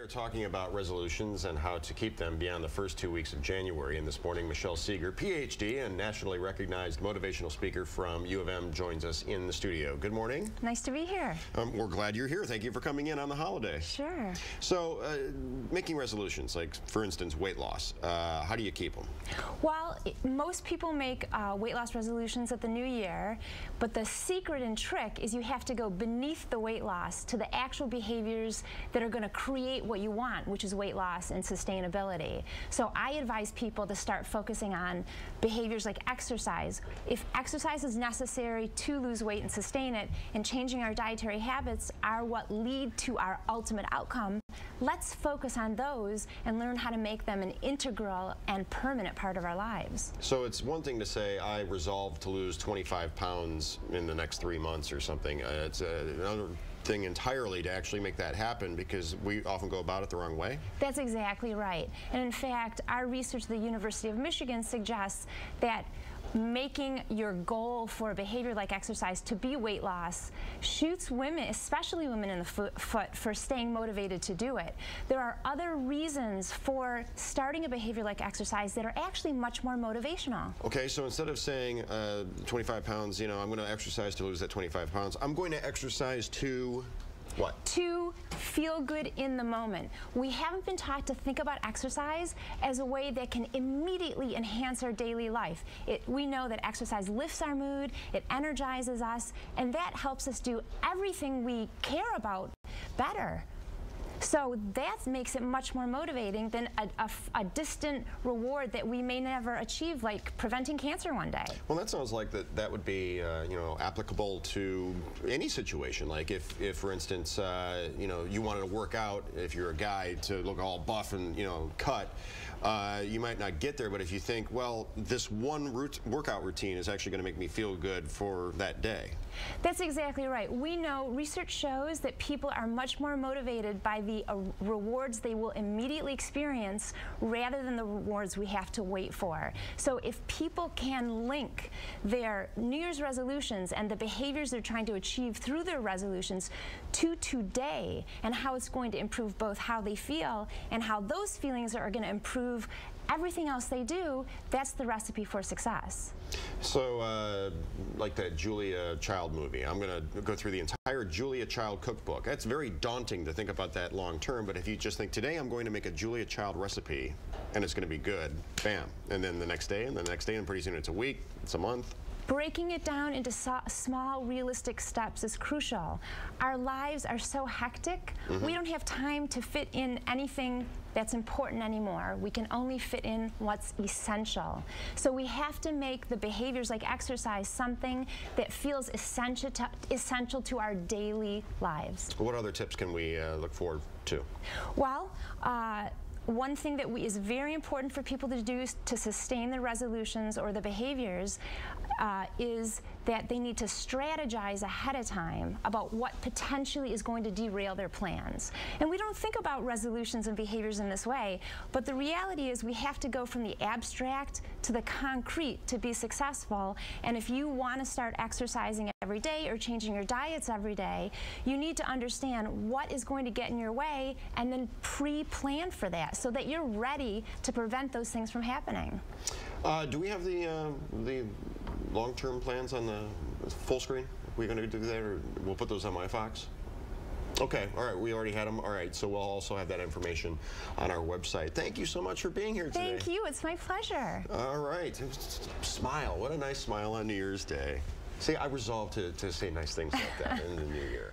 are talking about resolutions and how to keep them beyond the first 2 weeks of January. And this morning, Michelle Segar, PhD and nationally recognized motivational speaker from U of M, joins us in the studio. Good morning. Nice to be here. We're glad you're here. Thank you for coming in on the holiday. Sure. So, making resolutions, like, for instance, weight loss, how do you keep them? Well, most people make weight loss resolutions at the new year, but the secret and trick is you have to go beneath the weight loss to the actual behaviors that are going to create what you want, which is weight loss and sustainability. So I advise people to start focusing on behaviors like exercise. If exercise is necessary to lose weight and sustain it, and changing our dietary habits are what lead to our ultimate outcome, let's focus on those and learn how to make them an integral and permanent part of our lives. So it's one thing to say, I resolve to lose 25 pounds in the next 3 months or something. It's another thing entirely to actually make that happen, because we often go about it the wrong way. That's exactly right. And in fact, our research at the University of Michigan suggests that making your goal for a behavior like exercise to be weight loss shoots women, especially women, in the foot for staying motivated to do it. There are other reasons for starting a behavior like exercise that are actually much more motivational. Okay, so instead of saying 25 pounds, you know, I'm going to exercise to lose that 25 pounds, I'm going to exercise to what? To feel good in the moment. We haven't been taught to think about exercise as a way that can immediately enhance our daily life. We know that exercise lifts our mood, it energizes us, and that helps us do everything we care about better. So that makes it much more motivating than a distant reward that we may never achieve, like preventing cancer one day. Well, that sounds like that would be you know, applicable to any situation. Like if for instance, you know, you wanted to work out, if you're a guy, to look all buff and, you know, cut, you might not get there. But if you think, well, this one workout routine is actually going to make me feel good for that day. That's exactly right. We know, research shows that people are much more motivated by the rewards they will immediately experience rather than the rewards we have to wait for. So if people can link their New Year's resolutions and the behaviors they're trying to achieve through their resolutions to today, and how it's going to improve both how they feel and how those feelings are going to improve everything else they do, that's the recipe for success. So, like that Julia Child movie, I'm going to go through the entire Julia Child cookbook. That's very daunting to think about that long term, but if you just think, today I'm going to make a Julia Child recipe, and it's going to be good, bam. And then the next day, and the next day, and pretty soon it's a week, it's a month. Breaking it down into small, realistic steps is crucial. Our lives are so hectic, we don't have time to fit in anything that's important anymore. We can only fit in what's essential. So we have to make the behaviors like exercise something that feels essential to our daily lives. What other tips can we look forward to? Well, one thing that is very important for people to do to sustain their resolutions or the behaviors is that they need to strategize ahead of time about what potentially is going to derail their plans. And we don't think about resolutions and behaviors in this way, but the reality is we have to go from the abstract to the concrete to be successful. And if you want to start exercising every day or changing your diets every day, you need to understand what is going to get in your way and then pre-plan for that, so that you're ready to prevent those things from happening. Do we have the long-term plans on the full screen? Are we going to do that, or we'll put those on my Fox? Okay, all right, we already had them. All right, so we'll also have that information on our website. Thank you so much for being here today. Thank you, it's my pleasure. All right, smile. What a nice smile on New Year's Day. See, I resolved to say nice things like that in the new year.